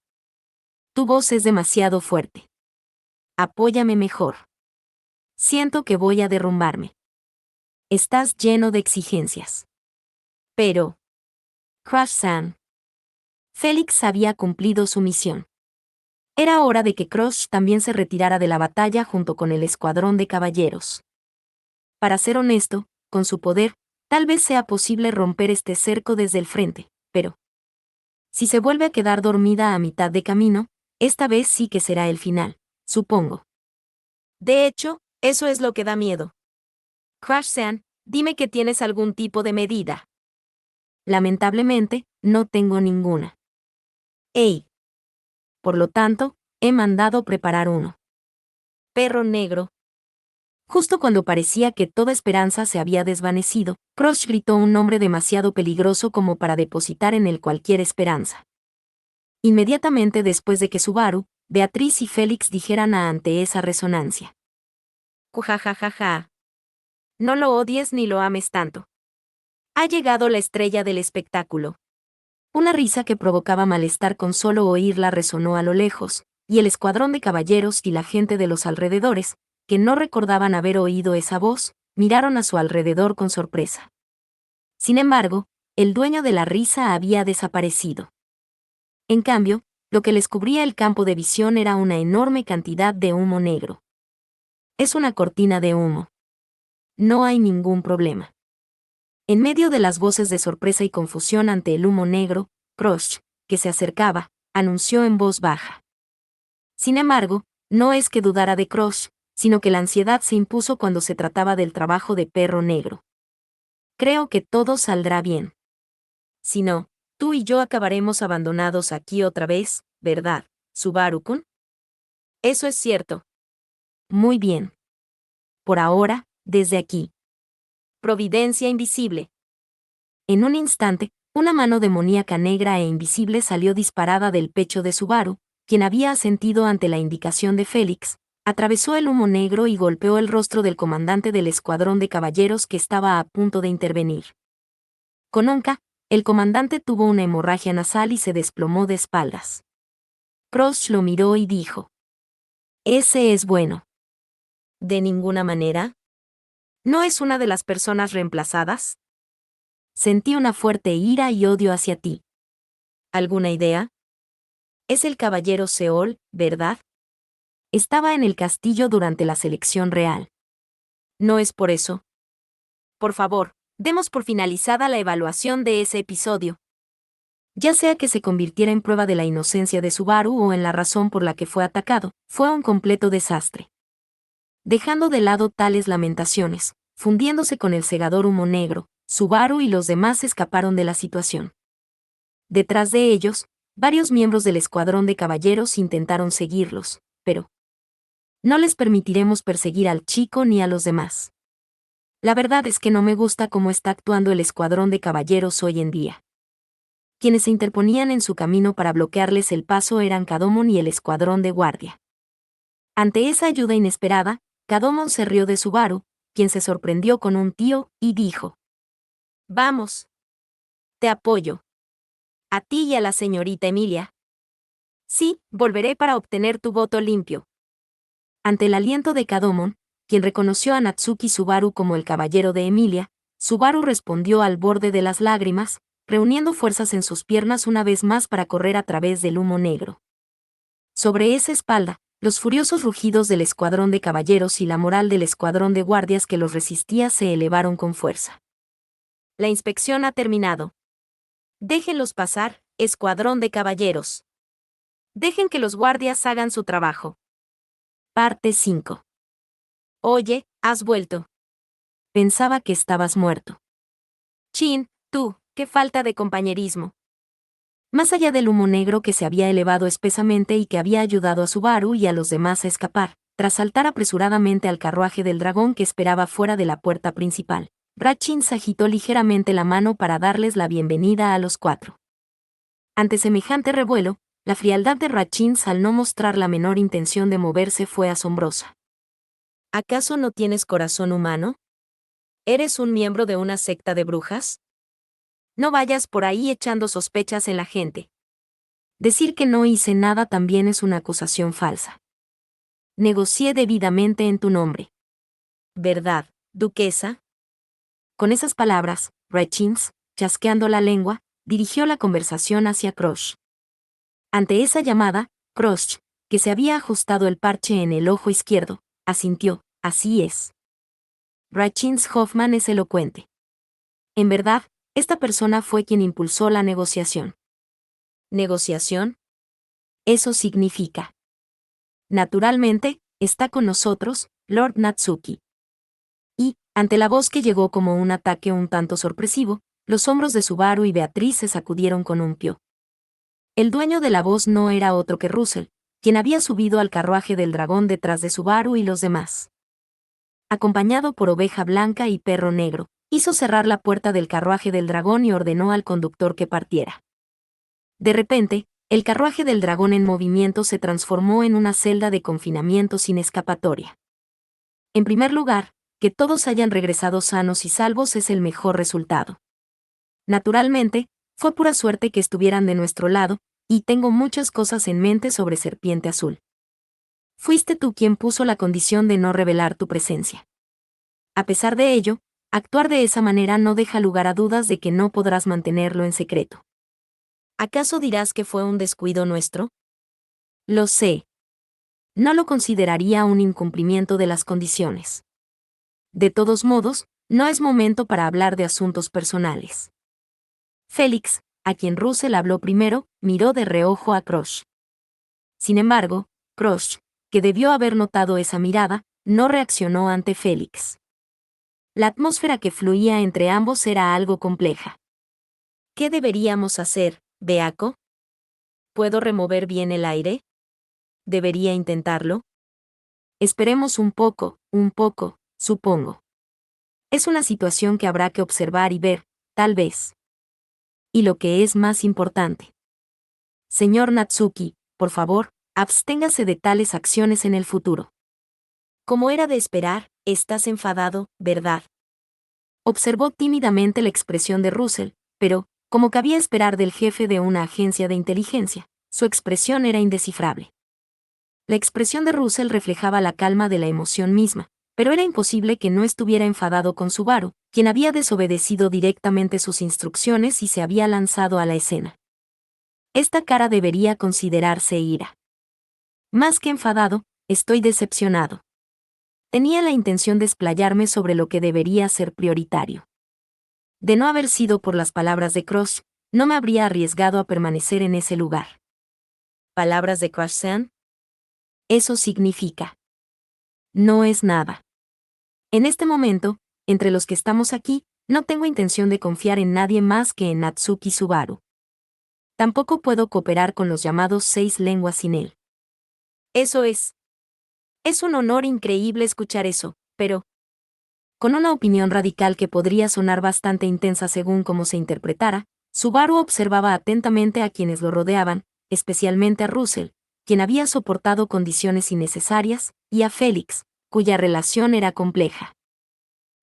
S1: Tu voz es demasiado fuerte. Apóyame mejor. Siento que voy a derrumbarme. Estás lleno de exigencias. Pero... Crash-san. Félix había cumplido su misión. Era hora de que Krosh también se retirara de la batalla junto con el escuadrón de caballeros. Para ser honesto, con su poder, Tal vez sea posible romper este cerco desde el frente, pero si se vuelve a quedar dormida a mitad de camino, esta vez sí que será el final, supongo. De hecho, eso es lo que da miedo. Crash-san, dime que tienes algún tipo de medida. Lamentablemente, no tengo ninguna. ¡Ey! Por lo tanto, he mandado preparar uno. Perro negro. Justo cuando parecía que toda esperanza se había desvanecido, Crush gritó un nombre demasiado peligroso como para depositar en él cualquier esperanza. Inmediatamente después de que Subaru, Beatriz y Félix dijeran ante esa resonancia. Cujajajaja. No lo odies ni lo ames tanto. Ha llegado la estrella del espectáculo. Una risa que provocaba malestar con solo oírla resonó a lo lejos, y el escuadrón de caballeros y la gente de los alrededores, que no recordaban haber oído esa voz, miraron a su alrededor con sorpresa. Sin embargo, el dueño de la risa había desaparecido. En cambio, lo que les cubría el campo de visión era una enorme cantidad de humo negro. Es una cortina de humo. No hay ningún problema. En medio de las voces de sorpresa y confusión ante el humo negro, Crush, que se acercaba, anunció en voz baja. Sin embargo, no es que dudara de Crush, sino que la ansiedad se impuso cuando se trataba del trabajo de Perro Negro. Creo que todo saldrá bien. Si no, tú y yo acabaremos abandonados aquí otra vez, ¿verdad, Subaru-kun? Eso es cierto. Muy bien. Por ahora, desde aquí. Providencia invisible. En un instante, una mano demoníaca negra e invisible salió disparada del pecho de Subaru, quien había asentido ante la indicación de Félix, atravesó el humo negro y golpeó el rostro del comandante del escuadrón de caballeros que estaba a punto de intervenir. Con Onka, el comandante tuvo una hemorragia nasal y se desplomó de espaldas. Crush lo miró y dijo: «Ese es bueno». «¿De ninguna manera? ¿No es una de las personas reemplazadas?» «Sentí una fuerte ira y odio hacia ti». «¿Alguna idea?» «Es el caballero Seol, ¿verdad? Estaba en el castillo durante la selección real». «¿No es por eso?» «Por favor, demos por finalizada la evaluación de ese episodio. Ya sea que se convirtiera en prueba de la inocencia de Subaru o en la razón por la que fue atacado, fue un completo desastre». Dejando de lado tales lamentaciones, fundiéndose con el cegador humo negro, Subaru y los demás escaparon de la situación. Detrás de ellos, varios miembros del escuadrón de caballeros intentaron seguirlos, pero no les permitiremos perseguir al chico ni a los demás. La verdad es que no me gusta cómo está actuando el escuadrón de caballeros hoy en día. Quienes se interponían en su camino para bloquearles el paso eran Kadomon y el escuadrón de guardia. Ante esa ayuda inesperada, Kadomon se rió de Subaru, quien se sorprendió con un tío, y dijo: «Vamos. Te apoyo. A ti y a la señorita Emilia. Sí, volveré para obtener tu voto limpio». Ante el aliento de Kadomon, quien reconoció a Natsuki Subaru como el caballero de Emilia, Subaru respondió al borde de las lágrimas, reuniendo fuerzas en sus piernas una vez más para correr a través del humo negro. Sobre esa espalda, los furiosos rugidos del escuadrón de caballeros y la moral del escuadrón de guardias que los resistía se elevaron con fuerza. La inspección ha terminado. Déjenlos pasar, escuadrón de caballeros. Dejen que los guardias hagan su trabajo. Parte 5. Oye, has vuelto. Pensaba que estabas muerto. Chin, tú, qué falta de compañerismo. Más allá del humo negro que se había elevado espesamente y que había ayudado a Subaru y a los demás a escapar, tras saltar apresuradamente al carruaje del dragón que esperaba fuera de la puerta principal, Ratchins agitó ligeramente la mano para darles la bienvenida a los cuatro. Ante semejante revuelo, la frialdad de Ratchins al no mostrar la menor intención de moverse fue asombrosa. ¿Acaso no tienes corazón humano? ¿Eres un miembro de una secta de brujas? No vayas por ahí echando sospechas en la gente. Decir que no hice nada también es una acusación falsa. Negocié debidamente en tu nombre. ¿Verdad, duquesa? Con esas palabras, Ratchins, chasqueando la lengua, dirigió la conversación hacia Crush. Ante esa llamada, Crush, que se había ajustado el parche en el ojo izquierdo, asintió: «Así es. Ratchins Hoffman es elocuente». En verdad, esta persona fue quien impulsó la negociación. ¿Negociación? Eso significa. Naturalmente, está con nosotros, Lord Natsuki. Y, ante la voz que llegó como un ataque un tanto sorpresivo, los hombros de Subaru y Beatriz se sacudieron con un pío. El dueño de la voz no era otro que Russell, quien había subido al carruaje del dragón detrás de Subaru y los demás. Acompañado por Oveja Blanca y Perro Negro, hizo cerrar la puerta del carruaje del dragón y ordenó al conductor que partiera. De repente, el carruaje del dragón en movimiento se transformó en una celda de confinamiento sin escapatoria. En primer lugar, que todos hayan regresado sanos y salvos es el mejor resultado. Naturalmente, fue pura suerte que estuvieran de nuestro lado, y tengo muchas cosas en mente sobre Serpiente Azul. Fuiste tú quien puso la condición de no revelar tu presencia. A pesar de ello, actuar de esa manera no deja lugar a dudas de que no podrás mantenerlo en secreto. ¿Acaso dirás que fue un descuido nuestro? Lo sé. No lo consideraría un incumplimiento de las condiciones. De todos modos, no es momento para hablar de asuntos personales. Félix, a quien Russell habló primero, miró de reojo a Crush. Sin embargo, Crush, que debió haber notado esa mirada, no reaccionó ante Félix. La atmósfera que fluía entre ambos era algo compleja. ¿Qué deberíamos hacer, Beako? ¿Puedo remover bien el aire? ¿Debería intentarlo? Esperemos un poco, supongo. Es una situación que habrá que observar y ver, tal vez. Y lo que es más importante. Señor Natsuki, por favor, absténgase de tales acciones en el futuro. Como era de esperar, estás enfadado, ¿verdad? Observó tímidamente la expresión de Russell, pero, como cabía esperar del jefe de una agencia de inteligencia, su expresión era indescifrable. La expresión de Russell reflejaba la calma de la emoción misma, pero era imposible que no estuviera enfadado con Subaru, quien había desobedecido directamente sus instrucciones y se había lanzado a la escena. Esta cara debería considerarse ira. Más que enfadado, estoy decepcionado. Tenía la intención de explayarme sobre lo que debería ser prioritario. De no haber sido por las palabras de Crush, no me habría arriesgado a permanecer en ese lugar. ¿Palabras de Crush-san? Eso significa. No es nada. En este momento, entre los que estamos aquí, no tengo intención de confiar en nadie más que en Natsuki Subaru. Tampoco puedo cooperar con los llamados 6 lenguas sin él. Eso es. Es un honor increíble escuchar eso, pero... Con una opinión radical que podría sonar bastante intensa según cómo se interpretara, Subaru observaba atentamente a quienes lo rodeaban, especialmente a Russell, quien había soportado condiciones innecesarias, y a Félix, cuya relación era compleja.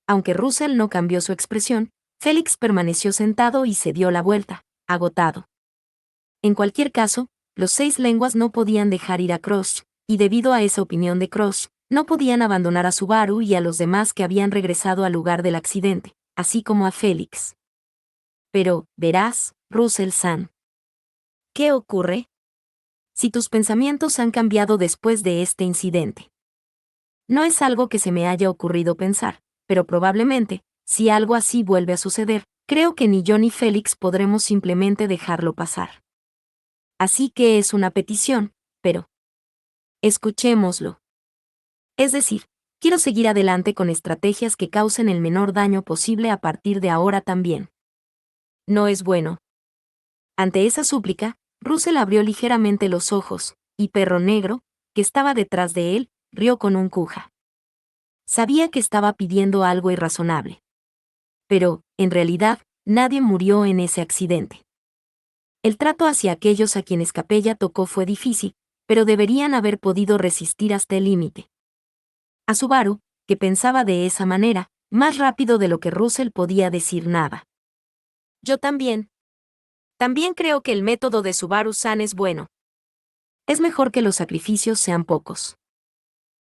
S1: Aunque Russell no cambió su expresión, Félix permaneció sentado y se dio la vuelta, agotado. En cualquier caso, los 6 lenguas no podían dejar ir a Crush, y debido a esa opinión de Crush, no podían abandonar a Subaru y a los demás que habían regresado al lugar del accidente, así como a Félix. Pero, verás, Russell-san. ¿Qué ocurre? Si tus pensamientos han cambiado después de este incidente. No es algo que se me haya ocurrido pensar, pero probablemente, si algo así vuelve a suceder, creo que ni yo ni Félix podremos simplemente dejarlo pasar. Así que es una petición, pero... escuchémoslo. Es decir, quiero seguir adelante con estrategias que causen el menor daño posible a partir de ahora también. No es bueno. Ante esa súplica, Russell abrió ligeramente los ojos, y Perro Negro, que estaba detrás de él, rió con un cuja. Sabía que estaba pidiendo algo irrazonable. Pero, en realidad, nadie murió en ese accidente. El trato hacia aquellos a quienes Capella tocó fue difícil, pero deberían haber podido resistir hasta el límite. A Subaru, que pensaba de esa manera, más rápido de lo que Russell podía decir nada. Yo también. También creo que el método de Subaru-san es bueno. Es mejor que los sacrificios sean pocos.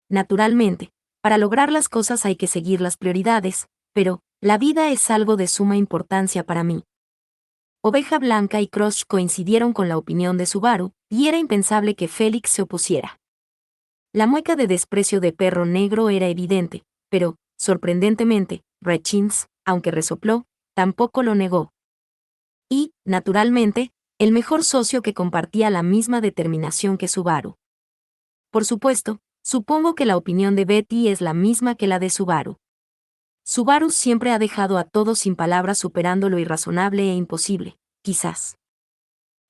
S1: Naturalmente, para lograr las cosas hay que seguir las prioridades, pero, la vida es algo de suma importancia para mí. Oveja Blanca y Crush coincidieron con la opinión de Subaru, y era impensable que Félix se opusiera. La mueca de desprecio de Perro Negro era evidente, pero, sorprendentemente, Rechins, aunque resopló, tampoco lo negó. Y, naturalmente, el mejor socio que compartía la misma determinación que Subaru. Por supuesto, supongo que la opinión de Betty es la misma que la de Subaru. Subaru siempre ha dejado a todos sin palabras superando lo irrazonable e imposible, quizás.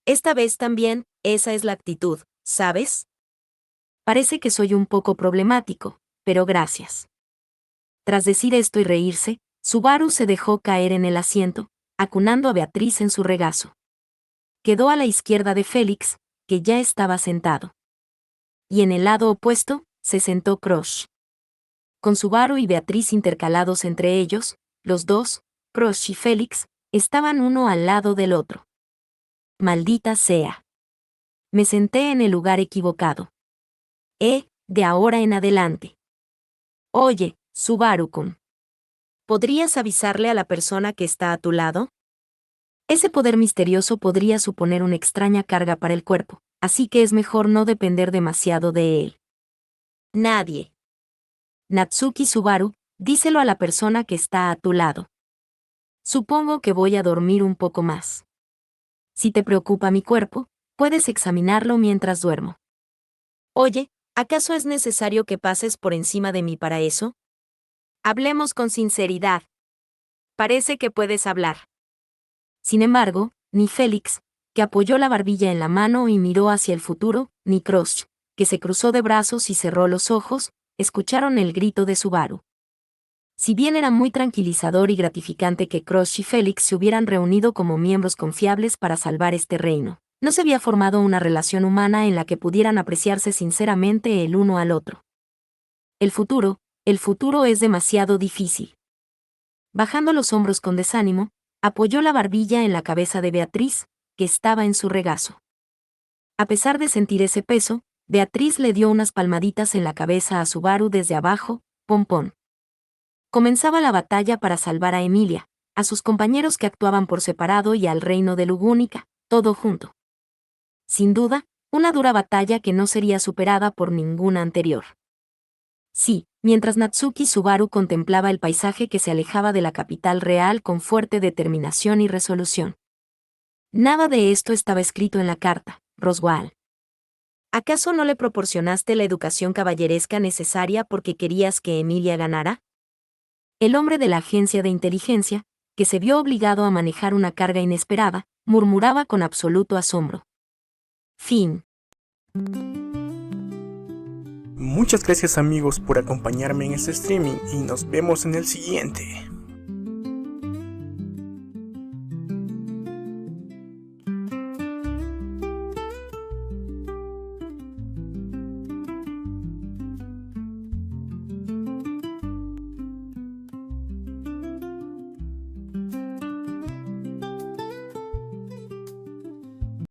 S1: Esta vez también, esa es la actitud, ¿sabes? Parece que soy un poco problemático, pero gracias. Tras decir esto y reírse, Subaru se dejó caer en el asiento, acunando a Beatriz en su regazo. Quedó a la izquierda de Félix, que ya estaba sentado. Y en el lado opuesto, se sentó Crush. Con Subaru y Beatriz intercalados entre ellos, los dos, Crush y Félix, estaban uno al lado del otro. Maldita sea. Me senté en el lugar equivocado. De ahora en adelante. Oye, Subaru-kun. ¿Podrías avisarle a la persona que está a tu lado? Ese poder misterioso podría suponer una extraña carga para el cuerpo, así que es mejor no depender demasiado de él. Nadie. Natsuki Subaru, díselo a la persona que está a tu lado. Supongo que voy a dormir un poco más. Si te preocupa mi cuerpo, puedes examinarlo mientras duermo. Oye, ¿acaso es necesario que pases por encima de mí para eso? Hablemos con sinceridad. Parece que puedes hablar. Sin embargo, ni Félix, que apoyó la barbilla en la mano y miró hacia el futuro, ni Crush, que se cruzó de brazos y cerró los ojos, escucharon el grito de Subaru. Si bien era muy tranquilizador y gratificante que Crush y Félix se hubieran reunido como miembros confiables para salvar este reino, no se había formado una relación humana en la que pudieran apreciarse sinceramente el uno al otro. El futuro es demasiado difícil. Bajando los hombros con desánimo, apoyó la barbilla en la cabeza de Beatriz, que estaba en su regazo. A pesar de sentir ese peso, Beatriz le dio unas palmaditas en la cabeza a Subaru desde abajo, pompón. Comenzaba la batalla para salvar a Emilia, a sus compañeros que actuaban por separado y al reino de Lugúnica, todo junto. Sin duda, una dura batalla que no sería superada por ninguna anterior. Sí, mientras Natsuki Subaru contemplaba el paisaje que se alejaba de la capital real con fuerte determinación y resolución. Nada de esto estaba escrito en la carta, Roswaal. ¿Acaso no le proporcionaste la educación caballeresca necesaria porque querías que Emilia ganara? El hombre de la agencia de inteligencia, que se vio obligado a manejar una carga inesperada, murmuraba con absoluto asombro. Fin.
S3: Muchas gracias amigos por acompañarme en este streaming y nos vemos en el siguiente.